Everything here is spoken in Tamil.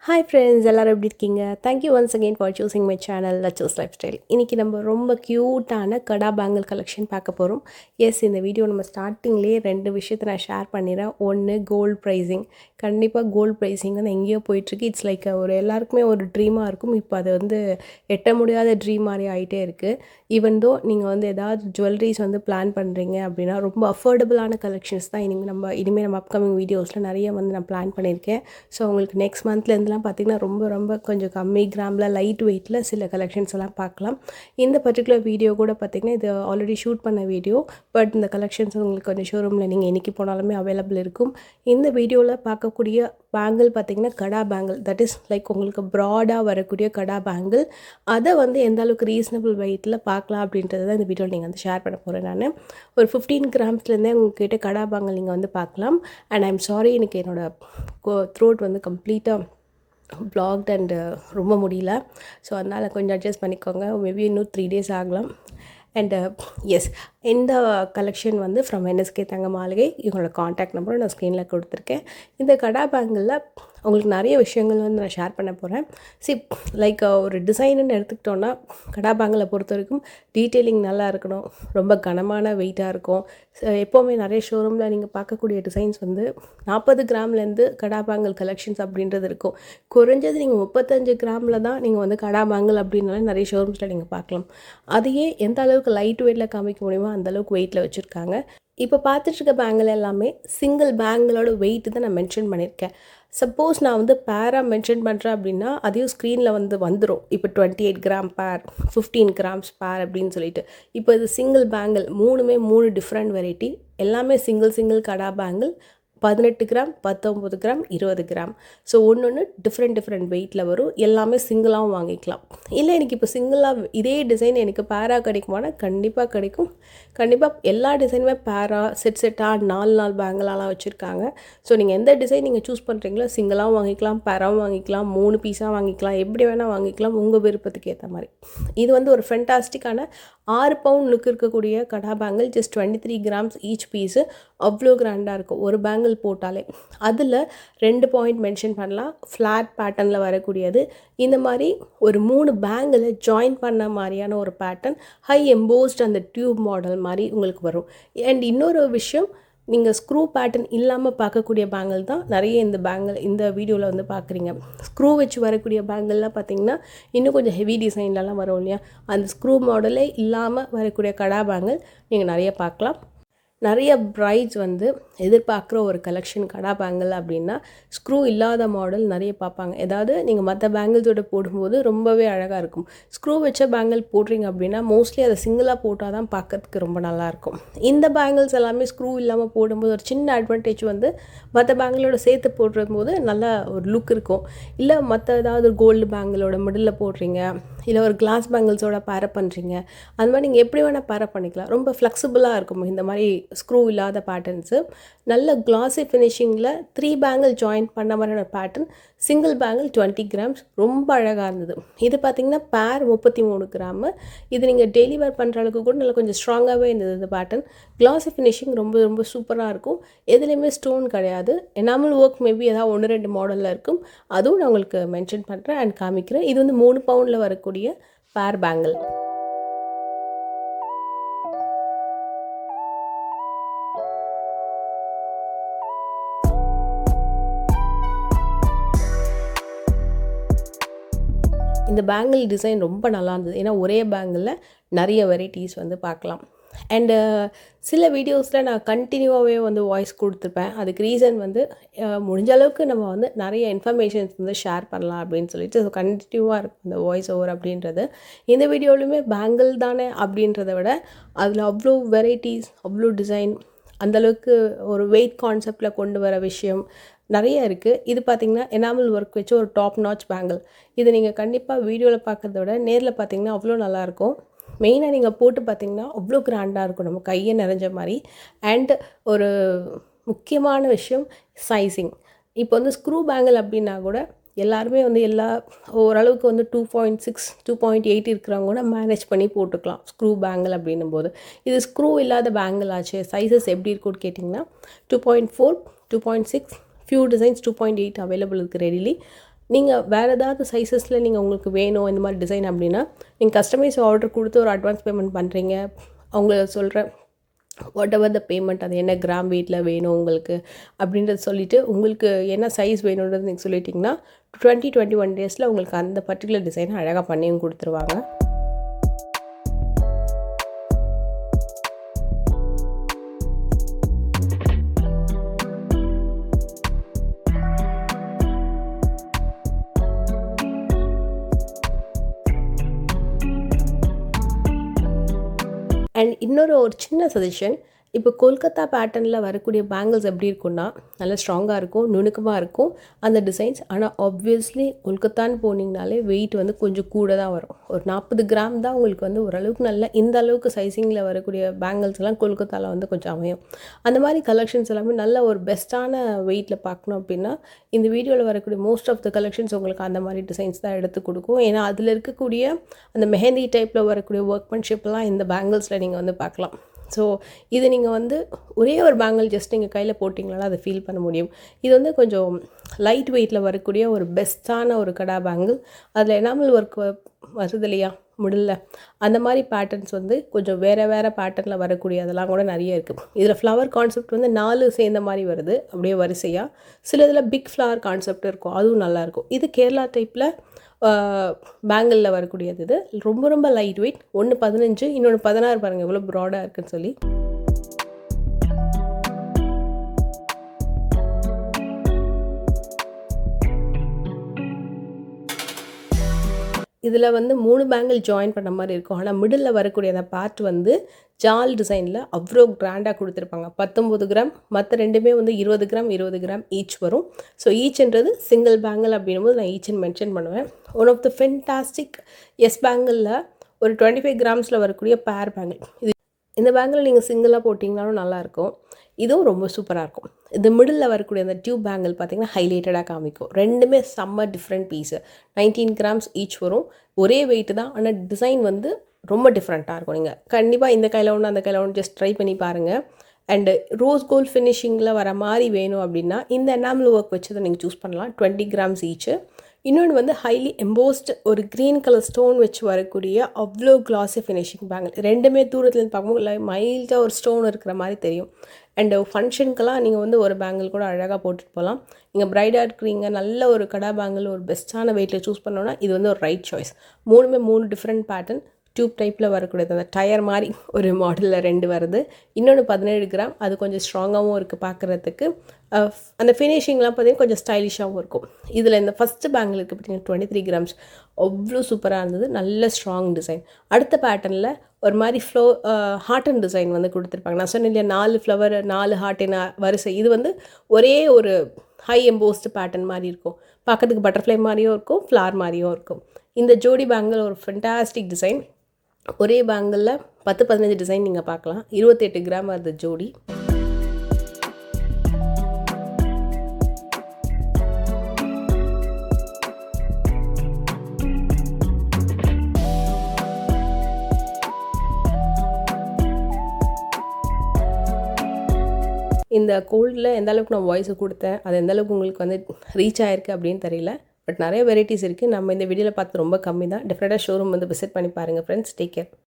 ஹாய் ஃப்ரெண்ட்ஸ், எல்லோரும் எப்படி இருக்கீங்க? Thank you once again for choosing my channel Lachos lifestyle. இன்றைக்கி நம்ம ரொம்ப க்யூட்டான கடா பேங்கிள் கலெக்ஷன் பார்க்க போகிறோம். இந்த வீடியோ நம்ம ஸ்டார்டிங்லேயே 2 விஷயத்தை நான் ஷேர் பண்ணிடுறேன். ஒன்று, கோல்டு ப்ரைஸிங். கண்டிப்பாக கோல்டு ப்ரைஸிங் வந்து எங்கேயோ போயிட்டுருக்கு. இட்ஸ் லைக் ஒரு எல்லாருக்குமே ஒரு ட்ரீமாக இருக்கும். இப்போ அது வந்து எட்ட முடியாத ட்ரீம் மாதிரி ஆகிட்டே இருக்குது. ஈவன் தோ நீங்கள் வந்து ஏதாவது ஜுவல்லரிஸ் வந்து பிளான் பண்ணுறீங்க அப்படின்னா ரொம்ப அஃபோர்டபுளான கலெக்ஷன்ஸ் தான் இனிமேல் நம்ம அப்கமிங் வீடியோஸில் நிறைய வந்து நான் பிளான் பண்ணியிருக்கேன். ஸோ உங்களுக்கு நெக்ஸ்ட் மந்த்லேருந்து பார்த்திங்கன்னா ரொம்ப கொஞ்சம் கம்மி கிராமில் லைட் வெயிட்டில் சில கலெக்ஷன்ஸ் எல்லாம் பார்க்கலாம். இந்த பர்டிகுலர் வீடியோ கூட பார்த்திங்கன்னா இது ஆல்ரெடி ஷூட் பண்ண வீடியோ. பட் இந்த கலெக்ஷன்ஸ் உங்களுக்கு கொஞ்சம் ஷோரூமில் நீங்கள் என்றைக்கு போனாலுமே அவைலபிள் இருக்கும். இந்த வீடியோவில் பார்க்கக்கூடிய பேங்கிள் பார்த்திங்கன்னா கடா பேங்கிள், தட் இஸ் லைக் உங்களுக்கு ப்ராடாக வரக்கூடிய கடா பேங்கிள். அதை வந்து எந்த அளவுக்கு ரீசனபிள் வெயிட்டில் பார்க்கலாம் அப்படின்றது தான் இந்த வீடியோவில் நீங்கள் வந்து ஷேர் பண்ண போகிறேன். நான் ஒரு 15 கிராம்ஸ்லேருந்தே உங்கள்கிட்ட கடா பேங்கிள் நீங்கள் வந்து பார்க்கலாம். அண்ட் ஐம் சாரி, எனக்கு என்னோடய த்ரோட் வந்து கம்ப்ளீட்டாக ப்ளாக்ட் அண்டு ரொம்ப முடியல. ஸோ அதனால் கொஞ்சம் அட்ஜஸ்ட் பண்ணிக்கோங்க. மேபி இன்னும் 3 days ஆகலாம். அண்டு இந்த கலெக்ஷன் வந்து ஃப்ரம் என்எஸ்கே தங்க மாளிகை. இவங்களோட காண்டாக்ட் நம்பரும் நான் ஸ்க்ரீனில் கொடுத்துருக்கேன். இந்த கடா பேங்கிளில் உங்களுக்கு நிறைய விஷயங்கள் வந்து நான் ஷேர் பண்ண போகிறேன். லைக் ஒரு டிசைனுன்னு எடுத்துக்கிட்டோன்னா கடா பேங்கிளை பொறுத்த வரைக்கும் டீட்டெயிலிங் நல்லா இருக்கணும், ரொம்ப கனமான வெயிட்டாக இருக்கும். எப்போவுமே நிறைய ஷோரூமில் நீங்கள் பார்க்கக்கூடிய டிசைன்ஸ் வந்து 40 கிராம்லேருந்து கடா பேங்கிள் கலெக்ஷன்ஸ் அப்படின்றது இருக்கும். குறைஞ்சது நீங்கள் 35 கிராமில் தான் நீங்கள் வந்து கடா பேங்கிள் அப்படின்னாலே நிறைய ஷோரூம்ஸில் நீங்கள் பார்க்கலாம். அதையே எந்த அளவுக்கு லைட் வெயிட்டில் காமிக்க முடியுமோ அந்தளவுக்கு வெயிட்டில் வச்சுருக்காங்க. இப்போ பார்த்துட்ருக்க பேங்கிள் எல்லாமே சிங்கிள் பேங்கிளோட வெயிட்டு தான் நான் மென்ஷன் பண்ணியிருக்கேன். சப்போஸ் நான் வந்து பேராக மென்ஷன் பண்ணுறேன் அப்படின்னா அதையும் ஸ்க்ரீனில் வந்து வந்துடும். இப்போ 28 கிராம் பேர், 15 கிராம்ஸ் பேர் அப்படின்னு சொல்லிட்டு. இப்போ இது சிங்கிள் பேங்கிள், 3 டிஃப்ரெண்ட் வெரைட்டி. எல்லாமே சிங்கிள் கடா bangle. 18 gram, 19 gram, 20 gram. So ஒன்று டிஃப்ரெண்ட் வெயிட்டில் வரும். எல்லாமே சிங்கிளாகவும் வாங்கிக்கலாம். இல்லை எனக்கு இப்போ சிங்கிளாக இதே டிசைன் எனக்கு பேராக கிடைக்குமானா கண்டிப்பாக கிடைக்கும். கண்டிப்பாக எல்லா டிசைனுமே பேராக செட்டாக 4 பேங்கிளாலாம் வச்சுருக்காங்க. ஸோ நீங்கள் எந்த டிசைன் நீங்கள் சூஸ் பண்ணுறீங்களோ சிங்கிளாகவும் வாங்கிக்கலாம், பேராகவும் வாங்கிக்கலாம், 3 பீஸாக வாங்கிக்கலாம், எப்படி வேணால் வாங்கிக்கலாம், உங்கள் விருப்பத்துக்கு ஏற்ற மாதிரி. இது வந்து ஒரு ஃபென்டாஸ்டிக்கான 6 பவுண்ட் லுக் இருக்கக்கூடிய kada bangle. Just 23 grams each piece. அவ்வளோ கிராண்டாக இருக்கும் ஒரு பேங்கிள் போட்டாலே. அதில் 2 பாயிண்ட் மென்ஷன் பண்ணலாம். ஃப்ளாட் பேட்டர்னில் வரக்கூடியது. இந்த மாதிரி ஒரு 3 பேங்கில் ஜாயின் பண்ண மாதிரியான ஒரு பேட்டர்ன், ஹை எம்போஸ்ட் அந்த டியூப் மாடல் மாதிரி உங்களுக்கு வரும். அண்ட் இன்னொரு விஷயம், நீங்கள் ஸ்க்ரூ பேட்டர்ன் இல்லாமல் பார்க்கக்கூடிய பேங்கிள் தான் நிறைய இந்த வீடியோவில் வந்து பார்க்குறீங்க. ஸ்க்ரூ வச்சு வரக்கூடிய பேங்கிள்லாம் பார்த்திங்கன்னா இன்னும் கொஞ்சம் ஹெவி டிசைன்லலாம் வரும் இல்லையா, அந்த ஸ்க்ரூ மாடலே இல்லாமல் வரக்கூடிய கடா பேங்கிள் நீங்கள் நிறைய பார்க்கலாம். நிறைய பிரைட்ஸ் வந்து எதிர்பார்க்குற ஒரு கலெக்ஷன் கடா பேங்கிள் அப்படின்னா ஸ்க்ரூ இல்லாத மாடல் நிறைய பார்ப்பாங்க. ஏதாவது நீங்கள் மற்ற பேங்கிள்ஸோட போடும்போது ரொம்பவே அழகாக இருக்கும். ஸ்க்ரூ வச்ச பேங்கிள் போடுறீங்க அப்படின்னா மோஸ்ட்லி அதை சிங்கிளாக போட்டால் தான் பார்க்கறதுக்கு ரொம்ப நல்லாயிருக்கும். இந்த பேங்கிள்ஸ் எல்லாமே ஸ்க்ரூ இல்லாமல் போடும்போது ஒரு சின்ன அட்வான்டேஜ் வந்து மற்ற பேங்கிளோட சேர்த்து போடும்போது நல்ல ஒரு லுக் இருக்கும். இல்லை மற்ற ஏதாவது கோல்டு பேங்கிளோட மிடில் போடுறீங்க, இல்லை ஒரு கிளாஸ் பேங்கிள்ஸோட பேர பண்ணுறீங்க, அந்த மாதிரி நீங்கள் எப்படி வேணால் பேர பண்ணிக்கலாம். ரொம்ப ஃப்ளெக்சிபிளாக இருக்கும் இந்த மாதிரி ஸ்க்ரூ இல்லாத பேட்டர்ன்ஸு. நல்ல கிளாஸி ஃபினிஷிங்கில் 3 பேங்கிள் ஜாயின் பண்ண மாதிரியான பேட்டர்ன். சிங்கிள் பேங்கிள் 20 கிராம்ஸ், ரொம்ப அழகாக இருந்தது. இது பார்த்திங்கன்னா பேர் 33 கிராமு. இது நீங்கள் டெய்லி வேர் பண்ணுற அளவுக்கு கூட நல்லா கொஞ்சம் ஸ்ட்ராங்காகவே இருந்தது இந்த பேட்டர்ன். கிளாஸி ஃபினிஷிங் ரொம்ப சூப்பராக இருக்கும். எதுலேயுமே ஸ்டோன் கிடையாது. எனாமல் ஒர்க் மேபி ஏதாவது 1-2 மாடலில் இருக்கும். அதுவும் நான் உங்களுக்கு மென்ஷன் பண்ணுறேன் அண்ட் காமிக்கிறேன். இது வந்து 3 பவுண்டில் வரக்கூடிய பேர் பேங்கிள். இந்த பேங்கிள் டிசைன் ரொம்ப நல்லா இருந்தது. ஏன்னா ஒரே பேங்கிளில் நிறைய வெரைட்டிஸ் வந்து பார்க்கலாம். அண்டு சில வீடியோஸில் நான் கண்டினியூவாகவே வந்து வாய்ஸ் கொடுத்துருப்பேன். அதுக்கு ரீசன் வந்து முடிஞ்ச அளவுக்கு நம்ம வந்து நிறைய இன்ஃபர்மேஷன்ஸ் வந்து ஷேர் பண்ணலாம் அப்படின்னு சொல்லிட்டு கண்டினியூவாக இருக்கும் இந்த வாய்ஸ் ஓவர் அப்படின்றது. இந்த வீடியோலையுமே பேங்கிள் தானே அப்படின்றத விட அதில் அவ்வளோ வெரைட்டிஸ், அவ்வளோ டிசைன், அந்தளவுக்கு ஒரு வெயிட் கான்செப்டில் கொண்டு வர விஷயம் நிறைய இருக்குது. இது பார்த்திங்கன்னா எனாமல் ஒர்க் வச்சு ஒரு டாப் நாச் பேங்கிள். இது நீங்கள் கண்டிப்பாக வீடியோவில் பார்க்குறத விட நேரில் பார்த்திங்கன்னா அவ்வளோ நல்லாயிருக்கும். மெயினாக நீங்கள் போட்டு பார்த்திங்கன்னா அவ்வளோ கிராண்டாக இருக்கும், நம்ம கையை நிறைஞ்ச மாதிரி. அண்ட் ஒரு முக்கியமான விஷயம் சைஸிங். இப்போ வந்து ஸ்க்ரூ பேங்கிள் அப்படின்னா கூட எல்லாருமே வந்து ஓரளவுக்கு வந்து 2.6, 2.8 இருக்கிறவங்க கூட மேனேஜ் பண்ணி போட்டுக்கலாம் ஸ்க்ரூ பேங்கிள் அப்படின்னும் போது. இது ஸ்க்ரூ இல்லாத பேங்கிள் ஆச்சு. சைஸஸ் எப்படி இருக்குன்னு கேட்டிங்கன்னா 2.4, 2.6, ஃபியூ டிசைன்ஸ் 2.8 அவைலபிள் இருக்குது ரெடிலி. நீங்கள் வேறு ஏதாவது சைஸஸில் நீங்கள் உங்களுக்கு வேணும் இந்த மாதிரி டிசைன் அப்படின்னா நீங்கள் கஸ்டமைஸ் ஆர்டர் கொடுத்து ஒரு அட்வான்ஸ் பேமெண்ட் பண்ணுறீங்க, அவங்க சொல்கிற வாட் எவர் த பேமெண்ட், அது என்ன கிராம் வெயிட்டில் வேணும் உங்களுக்கு அப்படின்றத சொல்லிவிட்டு உங்களுக்கு என்ன சைஸ் வேணுன்றது நீங்கள் சொல்லிட்டிங்கன்னா 21 டேஸில் உங்களுக்கு அந்த பர்டிகுலர் டிசைனை அழகாக பண்ணியும் கொடுத்துருவாங்க. அண்ட் இன்னொரு ஒரு சின்ன சஜஷன், இப்போ கொல்கத்தா பேட்டர்னில் வரக்கூடிய பேங்கிள்ஸ் எப்படி இருக்குன்னா நல்லா ஸ்ட்ராங்காக இருக்கும், நுணுக்கமாக இருக்கும் அந்த டிசைன்ஸ். ஆனால் ஆப்வியஸ்லி கொல்கத்தான்னு போனீங்கனாலே வெயிட் வந்து கொஞ்சம் கூட தான் வரும். ஒரு 40 கிராம் தான் உங்களுக்கு வந்து ஓரளவுக்கு நல்ல இந்த அளவுக்கு சைஸிங்கில் வரக்கூடிய பேங்கிள்ஸ் எல்லாம் கொல்கத்தாவில் வந்து கொஞ்சம் அமையும். அந்த மாதிரி கலெக்ஷன்ஸ் எல்லாமே நல்ல ஒரு பெஸ்ட்டான வெயிட்டில் பார்க்கணும் அப்படின்னா இந்த வீடியோவில் வரக்கூடிய மோஸ்ட் ஆஃப் த கலெக்ஷன்ஸ் உங்களுக்கு அந்த மாதிரி டிசைன்ஸ் தான் எடுத்து கொடுக்கும். ஏன்னா அதில் இருக்கக்கூடிய அந்த மெஹந்தி டைப்பில் வரக்கூடிய ஒர்க்மேன்ஷிப்லாம் இந்த பேங்கிள்ஸில் நீங்கள் வந்து பார்க்கலாம். ஸோ இது நீங்கள் வந்து ஒரே ஒரு பேங்கிள் ஜஸ்ட் நீங்கள் கையில் போட்டிங்கனால அதை ஃபீல் பண்ண முடியும். இது வந்து கொஞ்சம் லைட் வெயிட்டில் வரக்கூடிய ஒரு பெஸ்ட்டான ஒரு கடா பேங்கிள். அதில் எனாமல் ஒர்க் வருது இல்லையா முடியல, அந்த மாதிரி பேட்டர்ன்ஸ் வந்து கொஞ்சம் வேறு பேட்டர்னில் வரக்கூடிய அதெல்லாம் கூட நிறைய இருக்குது. இதில் ஃப்ளவர் கான்செப்ட் வந்து 4 சேர்ந்த மாதிரி வருது அப்படியே வரிசையாக. சில இதில் பிக் ஃப்ளவர் கான்செப்ட் இருக்கும், அதுவும் நல்லாயிருக்கும். இது கேரளா டைப்பில் பேங்கிளில் வரக்கூடியது. இது ரொம்ப ரொம்ப லைட் வெயிட். ஒன்று 15, இன்னொன்று 16. பாருங்கள் எவ்வளோ ப்ராடாக இருக்குன்னு சொல்லி. இதில் வந்து 3 பேங்கிள் ஜாயின் பண்ண மாதிரி இருக்கும். ஆனால் மிடில் வரக்கூடிய அந்த பார்ட் வந்து ஜால் டிசைனில் அவ்வளோ கிராண்டாக கொடுத்துருப்பாங்க. 19 கிராம், மற்ற ரெண்டுமே வந்து 20 கிராம் 20 கிராம் ஈச் வரும். ஸோ ஈச்ன்றது சிங்கிள் பேங்கிள் அப்படின்னும்போது நான் ஈச்ன்னு மென்ஷன் பண்ணுவேன். ஒன் ஆஃப் த ஃபென்டாஸ்டிக் பேங்கிளில் ஒரு 25 கிராம்ஸில் வரக்கூடிய பேர் பேங்கிள். இந்த பேங்கில் நீங்கள் சிங்கிளாக போட்டிங்கனாலும் நல்லாயிருக்கும். இதுவும் ரொம்ப சூப்பராக இருக்கும். இந்த மிடில் வரக்கூடிய அந்த டியூப் பேங்கிள் பார்த்திங்கன்னா ஹைலைட்டடாக காமிக்கும். ரெண்டுமே செம்ம டிஃப்ரெண்ட் பீஸு. 19 கிராம்ஸ் ஈச் வரும். ஒரே வெயிட்டு தான், ஆனால் டிசைன் வந்து ரொம்ப டிஃப்ரெண்ட்டாக இருக்கும். நீங்கள் கண்டிப்பாக இந்த கையில் ஒன்று அந்த கையில் ஒன்று ஜஸ்ட் ட்ரை பண்ணி பாருங்கள். அண்டு ரோஸ் கோல்ட் ஃபினிஷிங்கில் வர மாதிரி வேணும் அப்படின்னா இந்த எனாமல் ஒர்க் வச்சு தான் நீங்கள் சூஸ் பண்ணலாம். 20 கிராம்ஸ் ஈச்சு. இன்னொன்று வந்து ஹைலி எம்போஸ்ட் ஒரு க்ரீன் கலர் ஸ்டோன் வச்சு வரக்கூடிய அவ்வளோ கிளாஸி ஃபினிஷிங் பேங்கிள். ரெண்டுமே தூரத்துலேருந்து பார்க்கும்போது மைல்டாக ஒரு ஸ்டோன் இருக்கிற மாதிரி தெரியும். அண்டு ஃபங்க்ஷனுக்கெல்லாம் நீங்கள் வந்து ஒரு பேங்கிள் கூட அழகாக போட்டுட்டு போகலாம். நீங்கள் ப்ரைடாக இருக்கிறீங்க, நல்ல ஒரு கடா பேங்கிள் ஒரு பெஸ்ட்டான வெயிட்டில் சூஸ் பண்ணோன்னா இது வந்து ஒரு right choice. 3 different pattern tube டைப்பில் வரக்கூடியது. அந்த டயர் மாதிரி ஒரு மாடலில் 2 வருது. இன்னொன்று 17 கிராம், அது கொஞ்சம் ஸ்ட்ராங்காகவும் இருக்குது பார்க்குறதுக்கு. அந்த ஃபினிஷிங்லாம் பார்த்திங்கன்னா கொஞ்சம் ஸ்டைலிஷாகவும் இருக்கும். இதில் இந்த ஃபஸ்ட்டு பேங்கிள் இருக்குது பார்த்திங்கன்னா 23 கிராம்ஸ், அவ்வளோ சூப்பராக இருந்தது. நல்ல ஸ்ட்ராங் டிசைன். அடுத்த பேட்டர்னில் ஒரு மாதிரி ஹார்ட் அண்ட் டிசைன் வந்து கொடுத்துருப்பாங்க. நான் சொன்னேன் இல்லையா 4 ஃப்ளவர் 4 ஹார்ட்டின் வரிசை. இது வந்து ஒரே ஒரு ஹை எம்போஸ்டு பேட்டர்ன் மாதிரி இருக்கும். பார்க்கறதுக்கு பட்டர்ஃப்ளை மாதிரியும் இருக்கும், ஃப்ளார் மாதிரியும் இருக்கும். இந்த ஜோடி பேங்கிள் ஒரு ஃபென்டாஸ்டிக் டிசைன். ஒரே பேங்கிளில் 10-15 டிசைன் நீங்கள் பார்க்கலாம். 28 கிராம் வருது ஜோடி. இந்த கோல்டில் எந்த அளவுக்கு நான் வாய்ஸை கொடுத்தேன், அது எந்த அளவுக்கு உங்களுக்கு வந்து ரீச் ஆகிருக்கு அப்படின்னு தெரியல. பட் நிறைய வெரைட்டிஸ் இருக்குது. நம்ம இந்த வீடியோவில் பார்த்து ரொம்ப கம்மி தான். டெஃபினட்டாக ஷோரூம் வந்து விசிட் பண்ணி பாருங்கள் ஃப்ரெண்ட்ஸ். Take care.